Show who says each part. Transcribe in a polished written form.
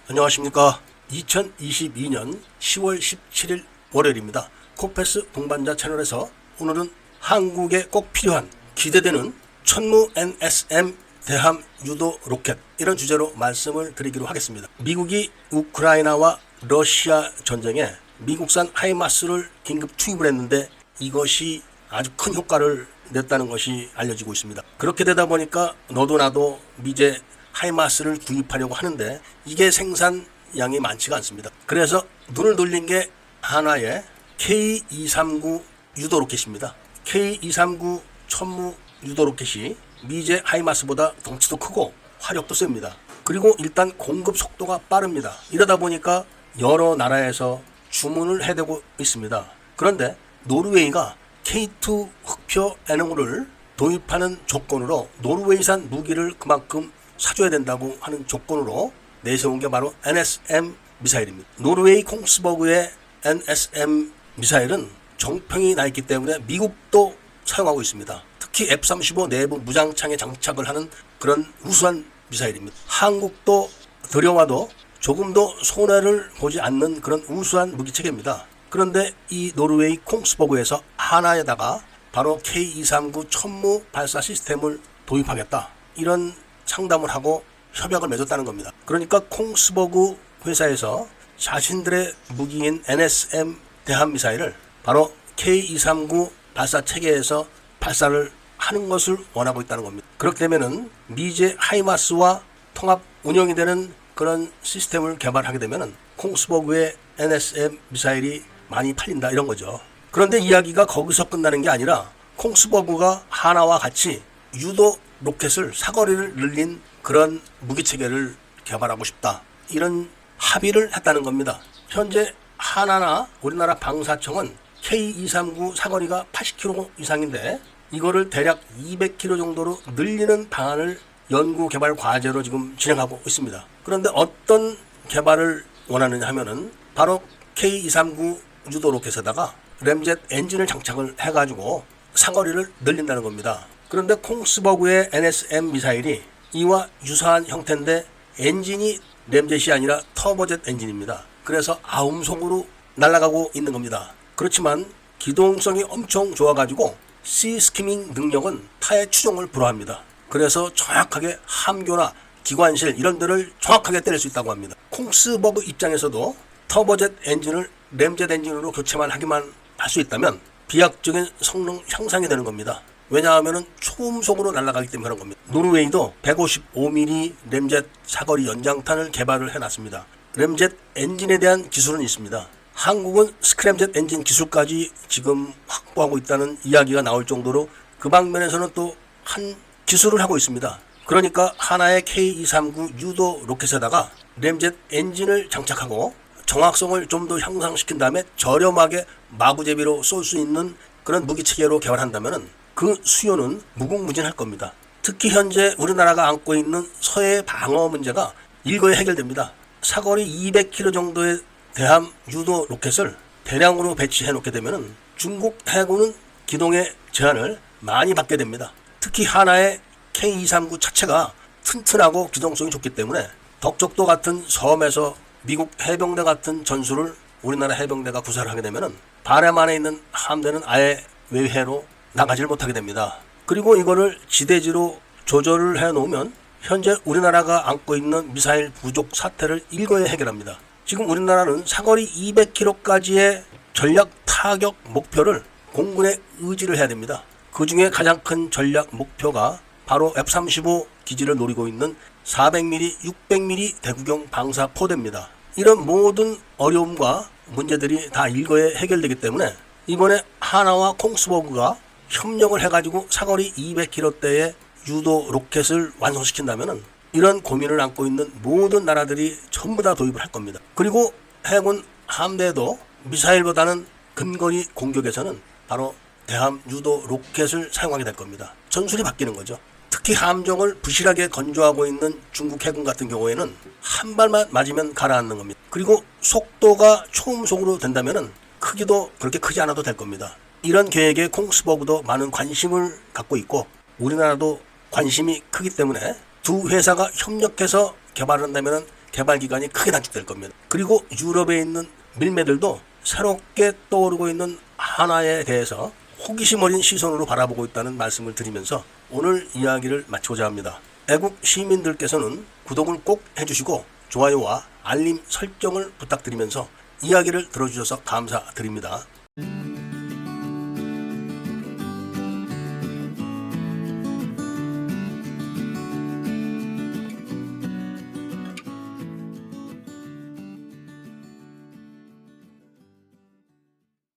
Speaker 1: 안녕하십니까. 2022년 10월 17일 월요일입니다. 코패스 동반자 채널에서 오늘은 한국에 꼭 필요한 기대되는 천무 NSM 대함 유도 로켓, 이런 주제로 말씀을 드리기로 하겠습니다. 미국이 우크라이나와 러시아 전쟁에 미국산 하이마스를 긴급 투입을 했는데 이것이 아주 큰 효과를 냈다는 것이 알려지고 있습니다. 그렇게 되다 보니까 너도 나도 미제 하이마스를 구입하려고 하는데 이게 생산량이 많지가 않습니다. 그래서 눈을 돌린 게 하나의 K239 유도 로켓입니다. K239 천무 유도 로켓이 미제 하이마스보다 덩치도 크고 화력도 셉니다. 그리고 일단 공급 속도가 빠릅니다. 이러다 보니까 여러 나라에서 주문을 해대고 있습니다. 그런데 노르웨이가 K2 흑표 N호를 도입하는 조건으로 노르웨이산 무기를 그만큼 사줘야 된다고 하는 조건으로 내세운 게 바로 NSM 미사일입니다. 노르웨이 콩스버그의 NSM 미사일은 정평이 나 있기 때문에 미국도 사용하고 있습니다. 특히 F-35 내부 무장창에 장착을 하는 그런 우수한 미사일입니다. 한국도 들여와도 조금도 손해를 보지 않는 그런 우수한 무기체계입니다. 그런데 이 노르웨이 콩스버그에서 하나에다가 바로 K239 천무 발사 시스템을 도입하겠다, 이런 상담을 하고 협약을 맺었다는 겁니다. 그러니까 콩스버그 회사에서 자신들의 무기인 NSM 대함미사일을 바로 K239 발사 체계에서 발사를 하는 것을 원하고 있다는 겁니다. 그렇게 되면은 미제 하이마스와 통합 운영이 되는 그런 시스템을 개발하게 되면은 콩스버그의 NSM 미사일이 많이 팔린다, 이런 거죠. 그런데 이야기가 거기서 끝나는 게 아니라 콩스버그가 하나와 같이 유도 로켓을 사거리를 늘린 그런 무기체계를 개발하고 싶다, 이런 합의를 했다는 겁니다. 현재 하나나 우리나라 방사청은 K239 사거리가 80km 이상인데 이거를 대략 200km 정도로 늘리는 방안을 연구 개발 과제로 지금 진행하고 있습니다. 그런데 어떤 개발을 원하느냐 하면은 바로 K239 유도 로켓에다가 램젯 엔진을 장착을 해가지고 사거리를 늘린다는 겁니다. 그런데 콩스버그의 NSM 미사일이 이와 유사한 형태인데 엔진이 램젯이 아니라 터보젯 엔진입니다. 그래서 아음속으로 날아가고 있는 겁니다. 그렇지만 기동성이 엄청 좋아가지고 C스키밍 능력은 타의 추종을 불허합니다. 그래서 정확하게 함교나 기관실 이런 데를 정확하게 때릴 수 있다고 합니다. 콩스버그 입장에서도 터보젯 엔진을 램젯 엔진으로 교체만 하기만 할 수 있다면 비약적인 성능 향상이 되는 겁니다. 왜냐하면 초음속으로 날아가기 때문에 그런 겁니다. 노르웨이도 155mm 램젯 사거리 연장탄을 개발을 해놨습니다. 램젯 엔진에 대한 기술은 있습니다. 한국은 스크램젯 엔진 기술까지 지금 확보하고 있다는 이야기가 나올 정도로 그 방면에서는 또 한 기술을 하고 있습니다. 그러니까 하나의 K239 유도 로켓에다가 램젯 엔진을 장착하고 정확성을 좀 더 향상시킨 다음에 저렴하게 마구제비로 쏠 수 있는 그런 무기체계로 개발한다면 그 수요는 무궁무진할 겁니다. 특히 현재 우리나라가 안고 있는 서해 방어 문제가 일거에 해결됩니다. 사거리 200km 정도의 대함 유도 로켓을 대량으로 배치해 놓게 되면 중국 해군은 기동의 제한을 많이 받게 됩니다. 특히 하나의 K239 자체가 튼튼하고 기동성이 좋기 때문에 덕적도 같은 섬에서 미국 해병대 같은 전술을 우리나라 해병대가 구사를 하게 되면 바람 안에 있는 함대는 아예 외해로 나가지를 못하게 됩니다. 그리고 이거를 지대지로 조절을 해 놓으면 현재 우리나라가 안고 있는 미사일 부족 사태를 일거에 해결합니다. 지금 우리나라는 사거리 200km까지의 전략 타격 목표를 공군에 의지를 해야 됩니다. 그 중에 가장 큰 전략 목표가 바로 F-35 기지를 노리고 있는 400mm, 600mm 대구경 방사포대입니다. 이런 모든 어려움과 문제들이 다 일거에 해결되기 때문에 이번에 하나와 콩스버그가 협력을 해가지고 사거리 200km대의 유도 로켓을 완성시킨다면 이런 고민을 안고 있는 모든 나라들이 전부 다 도입을 할 겁니다. 그리고 해군 함대도 미사일보다는 근거리 공격에서는 바로 대함 유도 로켓을 사용하게 될 겁니다. 전술이 바뀌는 거죠. 특히 함정을 부실하게 건조하고 있는 중국 해군 같은 경우에는 한 발만 맞으면 가라앉는 겁니다. 그리고 속도가 초음속으로 된다면 크기도 그렇게 크지 않아도 될 겁니다. 이런 계획에 콩스버그도 많은 관심을 갖고 있고 우리나라도 관심이 크기 때문에 두 회사가 협력해서 개발을 한다면 개발 기간이 크게 단축될 겁니다. 그리고 유럽에 있는 밀매들도 새롭게 떠오르고 있는 한화에 대해서 호기심 어린 시선으로 바라보고 있다는 말씀을 드리면서 오늘 이야기를 마치고자 합니다. 애국 시민들께서는 구독을 꼭 해주시고 좋아요와 알림 설정을 부탁드리면서 이야기를 들어주셔서 감사드립니다.